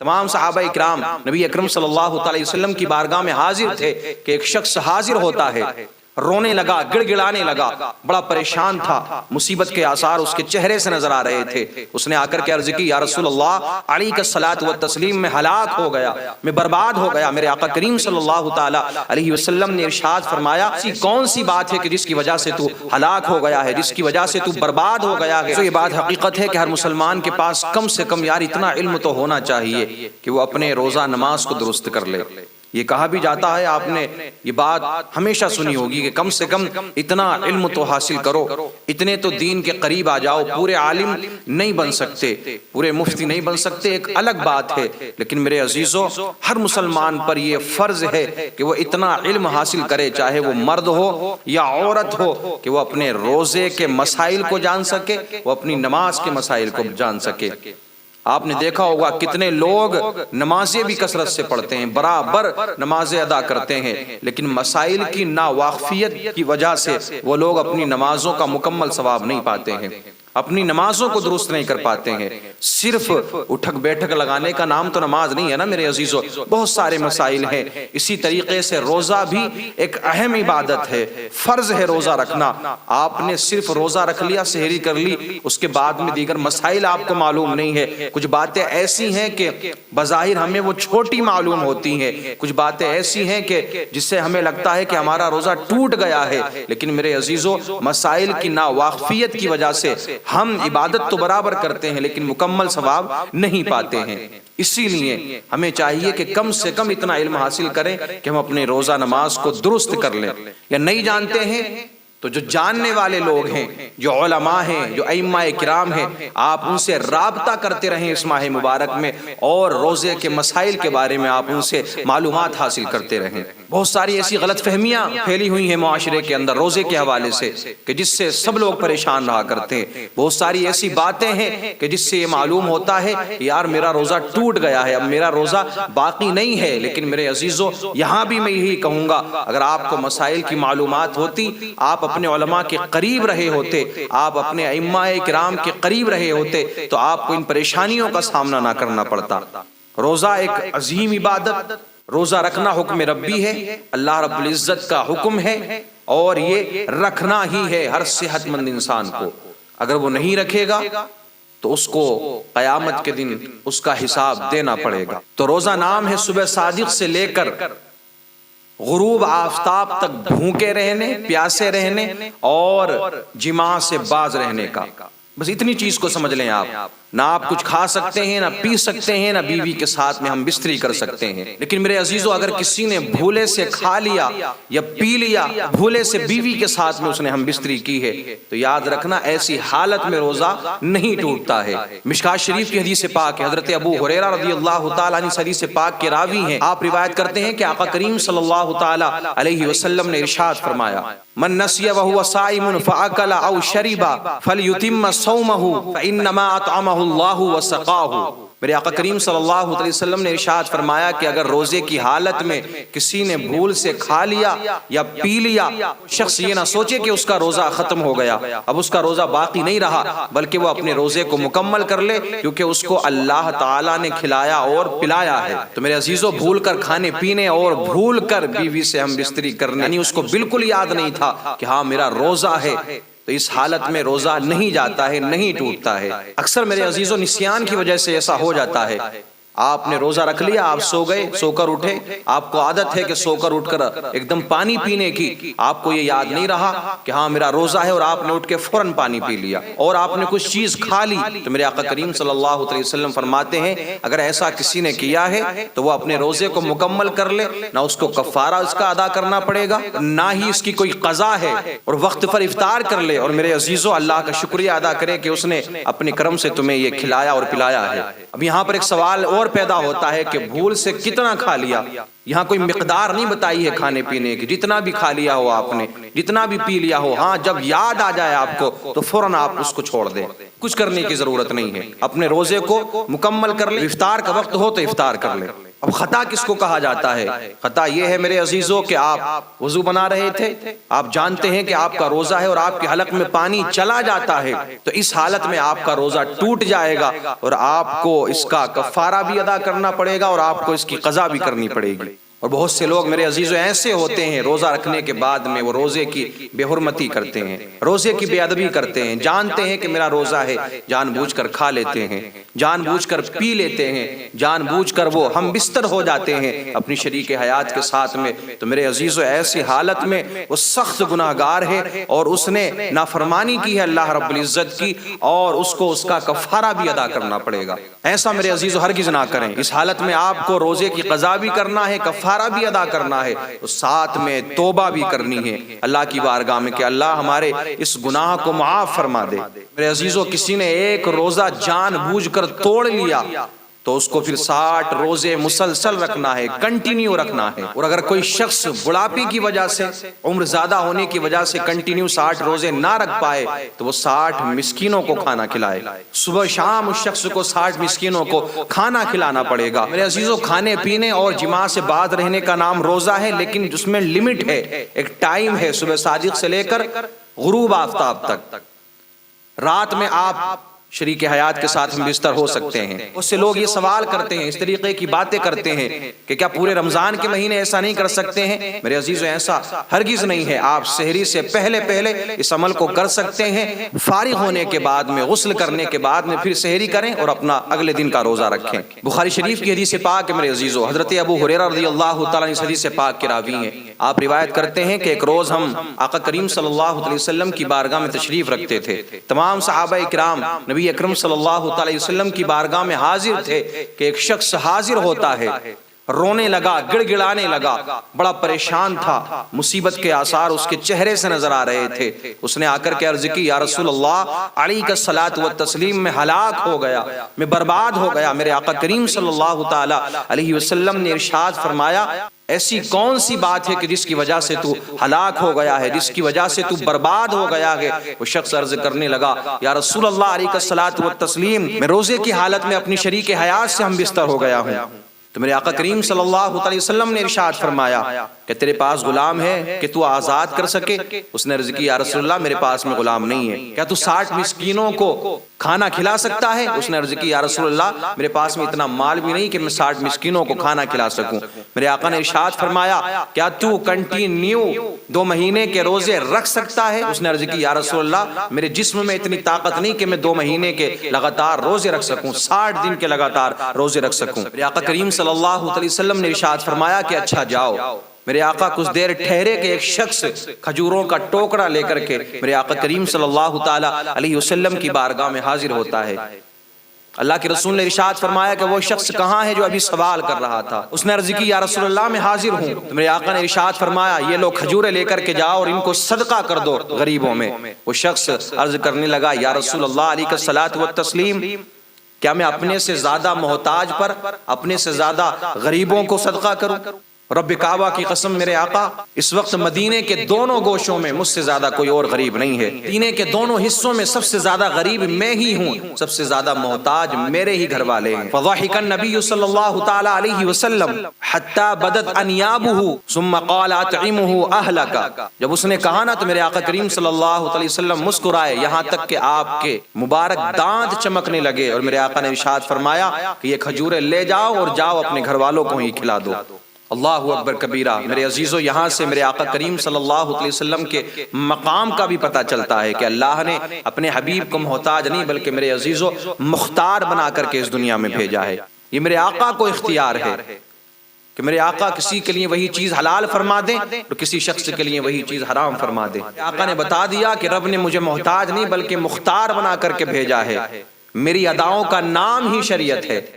تمام صحابہ اکرام نبی اکرم صلی اللہ علیہ وسلم کی بارگاہ میں حاضر تھے کہ ایک شخص حاضر ہوتا ہے، رونے لگا، گڑ گڑانے لگا، بڑا پریشان تھا، مصیبت کے آثار اس کے چہرے سے نظر آ رہے تھے۔ اس نے آ کر کے عرض کی، یا رسول اللہ علیہ الصلاۃ والتسلیم، میں ہلاک ہو گیا، میں برباد ہو گیا۔ میرے آقا کریم صلی اللہ تعالی علیہ وسلم نے ارشاد فرمایا، ایسی کون سی بات ہے کہ جس کی وجہ سے تو ہلاک ہو گیا ہے، جس کی وجہ سے تو برباد ہو گیا ہے؟ تو یہ بات حقیقت ہے کہ ہر مسلمان کے پاس کم سے کم یار اتنا علم تو ہونا چاہیے کہ وہ اپنے روزہ نماز کو درست کر لے۔ یہ کہا بھی جاتا ہے، آپ نے یہ بات ہمیشہ سنی ہوگی کہ کم سے کم اتنا علم تو حاصل کرو، اتنے تو دین کے قریب آ جاؤ۔ پورے عالم نہیں بن سکتے، پورے مفتی نہیں بن سکتے، ایک الگ بات ہے، لیکن میرے عزیزو ہر مسلمان پر یہ فرض ہے کہ وہ اتنا علم حاصل کرے، چاہے وہ مرد ہو یا عورت ہو، کہ وہ اپنے روزے کے مسائل کو جان سکے، وہ اپنی نماز کے مسائل کو جان سکے۔ آپ نے دیکھا ہوگا کتنے لوگ نمازیں بھی کثرت سے پڑھتے ہیں، برابر نمازیں ادا کرتے ہیں، لیکن مسائل کی ناواقفیت کی وجہ سے وہ لوگ اپنی نمازوں کا مکمل ثواب نہیں پاتے ہیں، اپنی نمازوں کو درست نہیں کر پاتے ہیں۔ صرف اٹھک بیٹھک لگانے کا نام تو نماز نہیں ہے نا میرے عزیزو، بہت سارے مسائل ہیں۔ اسی طریقے سے روزہ بھی ایک اہم عبادت ہے، فرض ہے روزہ رکھنا۔ آپ نے صرف روزہ رکھ لیا، سحری کر لی، اس کے بعد میں دیگر مسائل آپ کو معلوم نہیں ہے۔ کچھ باتیں ایسی ہیں کہ بظاہر ہمیں وہ چھوٹی معلوم ہوتی ہیں، کچھ باتیں ایسی ہیں کہ جس سے ہمیں لگتا ہے کہ ہمارا روزہ ٹوٹ گیا ہے، لیکن میرے عزیزو مسائل کی ناواقفیت کی وجہ سے ہم عبادت تو برابر کرتے ہیں لیکن مکمل ثواب نہیں پاتے ہیں۔ اسی لیے ہمیں چاہیے کہ کم سے کم اتنا علم حاصل کریں کہ ہم اپنے روزہ نماز کو درست کر لیں۔ یا نہیں جانتے ہیں تو جو جاننے والے لوگ ہیں، جو علماء ہیں، جو ائمہ کرام ہیں، آپ ان سے رابطہ کرتے رہیں اس ماہ مبارک میں، اور روزے کے مسائل کے بارے میں آپ ان سے معلومات حاصل کرتے رہیں۔ بہت ساری ایسی غلط فہمیاں پھیلی ہوئی ہیں معاشرے کے اندر روزے کے حوالے سے کہ جس سے سب لوگ پریشان رہا کرتے ہیں۔ بہت ساری ایسی باتیں ہیں کہ جس سے یہ معلوم ہوتا ہے یار میرا روزہ ٹوٹ گیا ہے، اب میرا روزہ باقی نہیں ہے۔ لیکن میرے عزیزو یہاں بھی میں یہی کہوں گا، اگر آپ کو مسائل کی معلومات ہوتی، آپ اپنے علماء کے قریب رہے ہوتے، آپ اپنے ائمہ کرام کے قریب رہے ہوتے، تو آپ کو ان پریشانیوں کا سامنا نہ کرنا پڑتا۔ روزہ ایک عظیم عبادت، روزہ رکھنا حکم ربی ہے، اللہ رب العزت کا حکم ہے، اور یہ رکھنا ہی ہے ہر صحت مند انسان کو۔ اگر وہ نہیں رکھے گا تو اس کو قیامت کے دن اس کا حساب دینا پڑے گا۔ تو روزہ نام ہے صبح صادق سے لے کر غروب آفتاب تک بھوکے رہنے، پیاسے رہنے اور جماع سے باز رہنے کا۔ بس اتنی چیز کو سمجھ لیں آپ، نہ آپ کچھ کھا سکتے ہیں، نہ پی سکتے ہیں، نہ بیوی کے ساتھ میں ہم بستری کر سکتے ہیں۔ لیکن میرے عزیزو اگر کسی نے بھولے سے کھا لیا یا پی لیا، بھولے سے بیوی کے ساتھ میں اس نے ہم بستری کی ہے، تو یاد رکھنا ایسی حالت میں روزہ نہیں ٹوٹتا ہے۔ مشکات شریف کی حدیث پاک ہے، حضرت ابو ہریرہ رضی اللہ تعالیٰ عنہ حدیث پاک کے راوی ہیں، آپ روایت کرتے ہیں کہ آقا کریم صلی اللہ تعالیٰ علیہ وسلم نے ارشاد فرمایا، من نسی وهو صائم فاکل او شرب فلیتم صومه فانما اطعمه اللہ وسقاہ۔ میرے آقا کریم صلی اللہ علیہ وسلم نے ارشاد فرمایا کہ اگر روزے کی حالت میں کسی نے بھول سے کھا لیا یا پی لیا، شخص یہ نہ سوچے کہ اس کا روزہ ختم ہو گیا، اب اس کا روزہ باقی نہیں رہا، بلکہ وہ اپنے روزے کو مکمل کر لے، کیونکہ اس کو اللہ تعالیٰ نے کھلایا اور پلایا ہے۔ تو میرے عزیزو بھول کر کھانے پینے اور بھول کر بیوی سے ہم بستری کرنے، یعنی اس کو بالکل یاد نہیں تھا کہ ہاں میرا روزہ ہے، تو اس حالت میں روزہ نہیں جاتا ہے، نہیں ٹوٹتا ہے۔ اکثر میرے عزیزو نسیان کی وجہ سے ایسا ہو جاتا ہے، آپ نے روزہ رکھ لیا، آپ سو گئے، سو کر اٹھے، آپ کو عادت ہے کہ سو کر اٹھ کر ایک دم پانی پینے کی، آپ کو یہ یاد نہیں رہا کہ ہاں میرا روزہ ہے، اور آپ نے اٹھ کے فوراً پانی پی لیا، اور آپ نے کچھ چیز کھا لی۔ تو میرے آقا کریم صلی اللہ علیہ وسلم فرماتے ہیں اگر ایسا کسی نے کیا ہے تو وہ اپنے روزے کو مکمل کر لے، نہ اس کو کفارہ اس کا ادا کرنا پڑے گا، نہ ہی اس کی کوئی قضا ہے، اور وقت پر افطار کر لے، اور میرے عزیزو اللہ کا شکریہ ادا کرے کہ اس نے اپنے کرم سے تمہیں یہ کھلایا اور پلایا ہے۔ اب یہاں پر ایک سوال اور پیدا ہوتا ہے کہ بھول سے کتنا کھا لیا؟ یہاں کوئی مقدار نہیں بتائی ہے کھانے پینے کی، جتنا بھی کھا لیا ہو آپ نے، جتنا بھی پی لیا ہو، ہاں جب یاد آ جائے آپ کو تو فوراً آپ اس کو چھوڑ دیں، کچھ کرنے کی ضرورت نہیں ہے، اپنے روزے کو مکمل کر لیں، افطار کا وقت ہو تو افطار کر لیں۔ اب خطا کس کو کہا جاتا ہے؟ خطا یہ ہے میرے عزیزوں کہ آپ وضو بنا رہے تھے، آپ جانتے ہیں کہ آپ کا روزہ ہے اور آپ کے حلق میں پانی چلا جاتا ہے، تو اس حالت میں آپ کا روزہ ٹوٹ جائے گا اور آپ کو اس کا کفارہ بھی ادا کرنا پڑے گا اور آپ کو اس کی قضا بھی کرنی پڑے گی۔ اور بہت سے لوگ میرے عزیزوں ایسے ہوتے ہیں روزہ رکھنے کے بعد میں وہ روزے کی بے حرمتی کرتے ہیں، روزے کی بے ادبی کرتے ہیں، جانتے ہیں کہ میرا روزہ ہے، جان بوجھ کر کھا لیتے ہیں، جان بوجھ کر پی لیتے ہیں، جان بوجھ کر وہ ہم بستر ہو جاتے ہیں اپنی شریک حیات کے ساتھ میں۔ تو میرے عزیزوں ایسی حالت میں وہ سخت گناہگار ہے اور اس نے نافرمانی کی ہے اللہ رب العزت کی، اور اس کو اس کا کفارہ بھی ادا کرنا پڑے گا۔ ایسا میرے عزیزوں ہرگز نہ کریں۔ اس حالت میں آپ کو روزے کی قضا بھی کرنا ہے، کفارہ بھی ادا کرنا ہے، اور ساتھ میں توبہ بھی کرنی ہے اللہ کی بارگاہ میں کہ اللہ ہمارے اس گناہ کو معاف فرما دے۔ میرے عزیزوں کسی نے ایک روزہ جان بوجھ کر توڑ لیا تو اس کو پھر 60 روزے مسلسل رکھنا ہے، کنٹینیو رکھنا ہے۔ اور اگر کوئی شخص بڑھاپے کی وجہ سے، عمر زیادہ ہونے کی وجہ سے کنٹینیو 60 روزے نہ رکھ پائے تو وہ 60 مسکینوں کو کھانا کھلائے، صبح شام اس شخص کو 60 مسکینوں کو کھانا کھلانا پڑے گا۔ میرے عزیزوں کھانے پینے اور جماع سے بعد رہنے کا نام روزہ ہے، لیکن اس میں لمٹ ہے، ایک ٹائم ہے، صبح صادق سے لے کر غروب آفتاب تک۔ رات میں آپ شریک حیات کے ساتھ ہم بستر ہو سکتے ہیں۔ اس سے لوگ یہ سوال کرتے ہیں، اس طریقے کی باتیں کرتے ہیں کہ کیا پورے رمضان کے مہینے ایسا نہیں کر سکتے ہیں؟ میرے عزیزوں ایسا ہرگز نہیں ہے۔ آپ سحری سے پہلے اس عمل کو کر سکتے ہیں، فارغ ہونے کے بعد میں، غسل کرنے کے بعد میں پھر سحری کریں اور اپنا اگلے دن کا روزہ رکھیں۔ بخاری شریف کی حدیث پاک ہے میرے عزیزوں، حضرت ابو ہریرہ رضی اللہ تعالیٰ عنہ اس حدیث پاک کے راوی ہیں۔ آپ روایت کرتے ہیں کہ ایک روز ہم آقا کریم صلی اللہ علیہ وسلم کی بارگاہ میں تشریف رکھتے تھے۔ تمام صحابہ کرام نبی اکرم صلی اللہ علیہ وسلم کی بارگاہ میں حاضر تھے کہ ایک شخص حاضر ہوتا ہے، رونے لگا، گڑ گڑانے لگا، بڑا پریشان تھا، مصیبت کے آثار اس کے چہرے سے نظر آ رہے تھے۔ اس نے آ کر کے عرض کی، یا رسول اللہ علیک الصلاۃ والتسلیم، میں ہلاک ہو گیا، میں برباد ہو گیا۔ میرے آقا کریم صلی اللہ تعالی علیہ وسلم نے ارشاد فرمایا، ایسی کون سی بات ہے کہ جس کی وجہ سے تو ہلاک ہو گیا ہے، جس کی وجہ سے تو برباد ہو گیا ہے؟ وہ شخص عرض کرنے لگا، یا رسول اللہ علیہ الصلاۃ والتسلیم، میں روزے کی حالت میں اپنی شریک حیات سے ہم بستر ہو گیا ہوں۔ تو میرے آقا کریم صلی اللہ علیہ وسلم نے ارشاد فرمایا کہ تیرے پاس غلام ہے کہ تو آزاد کر سکے؟ اس نے عرض کی، یا رسول اللہ میرے پاس میں غلام نہیں ہے۔ کیا تو 60 مسکینوں کو کھانا کھلا سکتا ہے؟ اس نے عرض کی، یا رسول اللہ میرے پاس میں اتنا مال بھی نہیں کہ میں 60 مسکینوں کو کھانا کھلا سکوں۔ میرے آقا نے ارشاد فرمایا، کیا تو کنٹینیو 2 مہینے کے روزے رکھ سکتا ہے؟ اس نے عرض کی، یا رسول اللہ میرے جسم میں اتنی طاقت نہیں کہ میں 2 مہینے کے لگاتار روزے رکھ سکوں، 60 دن کے لگاتار روزے رکھ سکوں۔ میرے آقا کریم صلی اللہ علیہ وسلم نے ارشاد فرمایا کہ اچھا جاؤ۔ میرے آقا کچھ دیر ٹھہرے کہ ایک شخص کھجوروں کا ٹوکرا لے کر کے میرے آقا کریم صلی اللہ تعالی علیہ وسلم کی بارگاہ میں حاضر ہوتا ہے۔ اللہ کے رسول نے ارشاد فرمایا کہ وہ شخص کہاں ہے جو ابھی سوال کر رہا تھا؟ اس نے عرض کی، یا رسول اللہ میں حاضر ہوں۔ تو میرے آقا نے ارشاد فرمایا، یہ لو کھجوریں لے کر کے جاؤ اور ان کو صدقہ کر دو غریبوں میں۔ وہ شخص عرض کرنے لگا، یا رسول اللہ علیہ الصلاۃ والتسلیم، کیا میں اپنے سے زیادہ محتاج پر، اپنے سے زیادہ غریبوں کو صدقہ کروں؟ رب کعبہ کی قسم میرے آقا اس وقت مدینے کے دونوں گوشوں میں مجھ سے زیادہ کوئی اور غریب نہیں ہے، مدینے کے دونوں حصوں میں سب سے زیادہ غریب میں ہی ہوں، سب سے زیادہ محتاج میرے ہی گھر والے ہیں۔ فضحك النبی صلی اللہ تعالی علیہ وسلم حتی بدت انیابہ ثم قال اطعمه اہلک۔ جب اس نے کہا نا تو میرے آقا کریم صلی اللہ علیہ وسلم مسکرائے، یہاں تک کہ آپ کے مبارک دانت چمکنے لگے، اور میرے آقا نے ارشاد فرمایا کہ یہ کھجوریں لے جاؤ اور جاؤ اپنے گھر والوں کو ہی کھلا دو۔ اللہ اکبر کبیرہ۔ میرے عزیزوں یہاں سے میرے آقا کریم صلی اللہ علیہ وسلم کے مقام کا بھی پتہ چلتا ہے کہ اللہ نے اپنے حبیب کو محتاج نہیں بلکہ میرے عزیزوں مختار بنا کر کے اس دنیا میں بھیجا ہے۔ یہ میرے آقا کو اختیار ہے کہ میرے آقا کسی کے لیے وہی چیز حلال فرما دیں اور کسی شخص کے لیے وہی چیز حرام فرما دیں۔ آقا نے بتا دیا کہ رب نے مجھے محتاج نہیں بلکہ مختار بنا کر کے بھیجا ہے، میری اداؤں کا نام ہی شریعت ہے۔